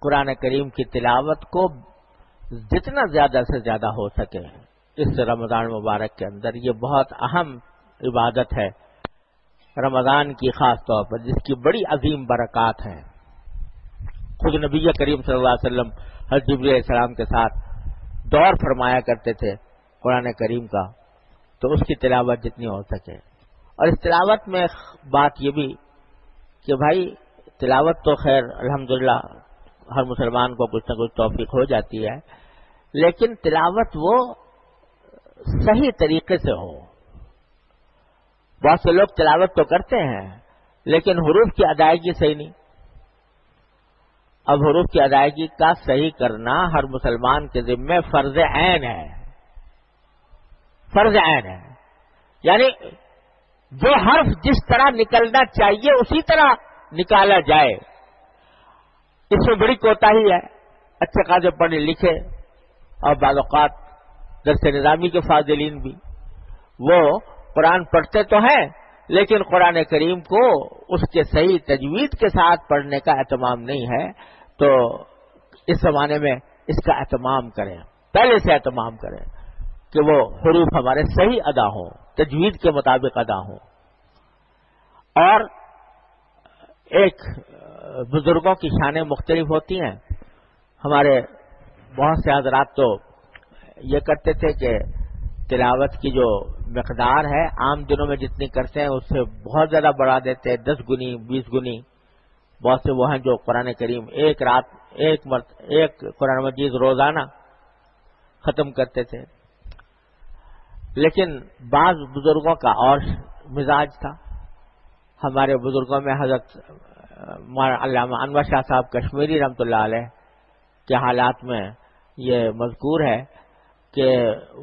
قرآن کریم کی تلاوت کو جتنا زیادہ سے زیادہ ہو سکے اس رمضان مبارک کے اندر، یہ بہت اہم عبادت ہے رمضان کی، خاص طور پر جس کی بڑی عظیم برکات ہیں۔ خود نبی کریم صلی اللہ علیہ وسلم حضرت جبرائیل علیہ السلام کے ساتھ دور فرمایا کرتے تھے قرآن کریم کا، تو اس کی تلاوت جتنی ہو سکے۔ اور اس تلاوت میں بات یہ بھی کہ بھائی تلاوت تو خیر الحمدللہ ہر مسلمان کو کچھ نہ کچھ توفیق ہو جاتی ہے، لیکن تلاوت وہ صحیح طریقے سے ہو۔ بہت سے لوگ تلاوت تو کرتے ہیں لیکن حروف کی ادائیگی صحیح نہیں۔ اب حروف کی ادائیگی کا صحیح کرنا ہر مسلمان کے ذمہ فرض عین ہے، فرض عین ہے، یعنی جو حرف جس طرح نکلنا چاہیے اسی طرح نکالا جائے۔ اس میں بڑی کوتاہی ہے، اچھے خاصے پڑھے لکھے اور بعض اوقات درس نظامی کے فاضلین بھی وہ قرآن پڑھتے تو ہیں لیکن قرآن کریم کو اس کے صحیح تجوید کے ساتھ پڑھنے کا اہتمام نہیں ہے، تو اس زمانے میں اس کا اہتمام کریں، پہلے سے اہتمام کریں کہ وہ حروف ہمارے صحیح ادا ہوں، تجوید کے مطابق ادا ہوں۔ اور ایک بزرگوں کی شانیں مختلف ہوتی ہیں۔ ہمارے بہت سے حضرات تو یہ کرتے تھے کہ تلاوت کی جو مقدار ہے عام دنوں میں جتنی کرتے ہیں اس سے بہت زیادہ بڑھا دیتے ہیں، 10 گنی 20 گنی۔ بہت سے وہ ہیں جو قرآن کریم ایک رات ایک قرآن مجید روزانہ ختم کرتے تھے، لیکن بعض بزرگوں کا اور مزاج تھا۔ ہمارے بزرگوں میں حضرت علامہ انور شاہ صاحب کشمیری رحمۃ اللہ علیہ کے حالات میں یہ مذکور ہے کہ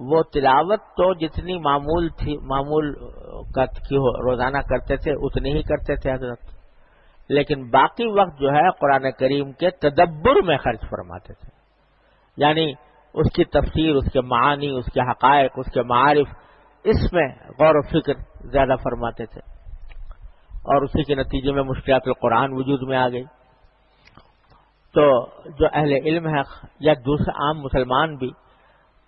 وہ تلاوت تو جتنی معمول کی روزانہ کرتے تھے اتنی ہی کرتے تھے حضرت، لیکن باقی وقت جو ہے قرآن کریم کے تدبر میں خرچ فرماتے تھے، یعنی اس کی تفسیر، اس کے معانی، اس کے حقائق، اس کے معارف، اس میں غور و فکر زیادہ فرماتے تھے، اور اسی کے نتیجے میں مشکلات القرآن وجود میں آ گئی۔ تو جو اہل علم ہے یا دوسرے عام مسلمان بھی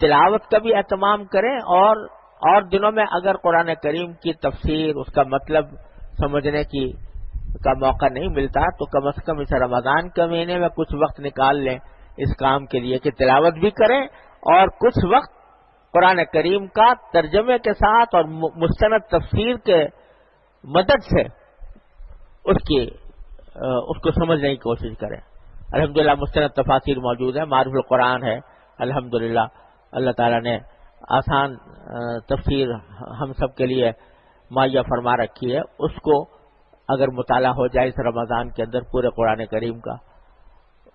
تلاوت کا بھی اہتمام کریں، اور دنوں میں اگر قرآن کریم کی تفسیر، اس کا مطلب سمجھنے کا موقع نہیں ملتا تو کم از کم اس رمضان کے مہینے میں کچھ وقت نکال لیں اس کام کے لیے کہ تلاوت بھی کریں اور کچھ وقت قرآن کریم کا ترجمے کے ساتھ اور مستند تفسیر کے مدد سے اس کو سمجھنے کی کوشش کریں۔ الحمدللہ مستند تفاسیر موجود ہے، معروف القرآن ہے، الحمدللہ اللہ تعالیٰ نے آسان تفسیر ہم سب کے لیے مہیا فرما رکھی ہے، اس کو اگر مطالعہ ہو جائے اس رمضان کے اندر پورے قرآن کریم کا،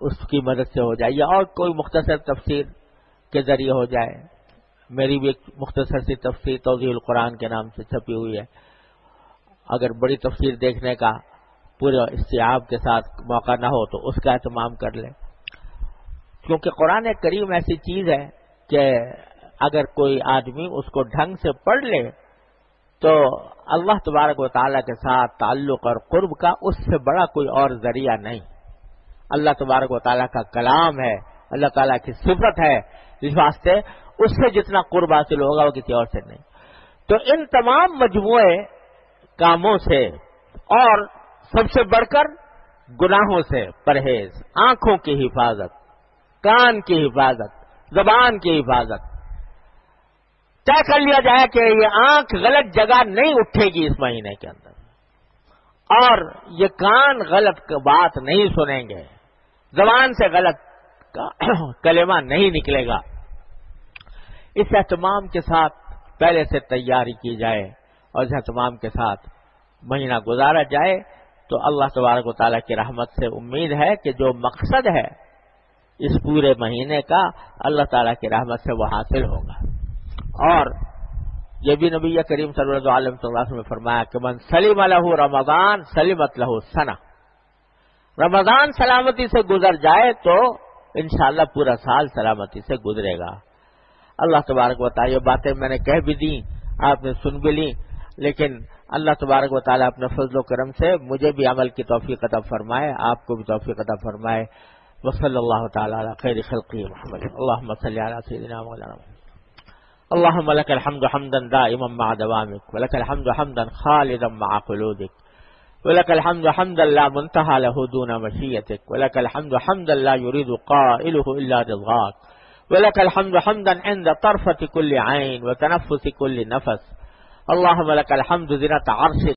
اس کی مدد سے ہو جائے، یا اور کوئی مختصر تفسیر کے ذریعے ہو جائے۔ میری بھی ایک مختصر سی تفسیر توضیح القرآن کے نام سے چھپی ہوئی ہے، اگر بڑی تفسیر دیکھنے کا پورے استیعاب کے ساتھ موقع نہ ہو تو اس کا اہتمام کر لیں، کیونکہ قرآن کریم ایسی چیز ہے کہ اگر کوئی آدمی اس کو ڈھنگ سے پڑھ لے تو اللہ تبارک و تعالیٰ کے ساتھ تعلق اور قرب کا اس سے بڑا کوئی اور ذریعہ نہیں۔ اللہ تبارک و تعالیٰ کا کلام ہے، اللہ تعالیٰ کی صفت ہے، اس واسطے اس سے جتنا قرب حاصل ہوگا وہ کسی اور سے نہیں۔ تو ان تمام مجموعے کاموں سے اور سب سے بڑھ کر گناہوں سے پرہیز، آنکھوں کی حفاظت، کان کی حفاظت، زبان کی حفاظت، طے کر لیا جائے کہ یہ آنکھ غلط جگہ نہیں اٹھے گی اس مہینے کے اندر، اور یہ کان غلط بات نہیں سنیں گے، زبان سے غلط کلمہ نہیں نکلے گا۔ اس اہتمام کے ساتھ پہلے سے تیاری کی جائے اور اس اہتمام کے ساتھ مہینہ گزارا جائے تو اللہ تبارک و تعالیٰ کی رحمت سے امید ہے کہ جو مقصد ہے اس پورے مہینے کا اللہ تعالیٰ کی رحمت سے وہ حاصل ہوگا۔ اور یہ بھی نبی کریم صلی اللہ علیہ وسلم نے فرمایا کہ من سلم لہ رمضان سلمت لہ سنہ، رمضان سلامتی سے گزر جائے تو انشاءاللہ پورا سال سلامتی سے گزرے گا۔ اللہ تبارک و تعالیٰ، یہ باتیں میں نے کہہ بھی دی، آپ نے سن بھی لی، لیکن اللہ تبارک و تعالیٰ اپنے فضل و کرم سے مجھے بھی عمل کی توفیق عطا فرمائے، آپ کو بھی توفیق عطا فرمائے۔ وصلی اللہ تعالی علی خیر خلقہ محمد اللہم صلی علی سیدنا مولانا محمد اللہم لک الحمد حمدا دائما مع دوامک ولک الحمد حمدا خالدا مع خلودک ولك الحمد حمدا لا منتهى له دون مشيتك ولك الحمد حمدا لا يريد قائله إلا رضاك ولك الحمد حمدا عند طرفة كل عين وتنفس كل نفس اللهم لك الحمد زنة عرشك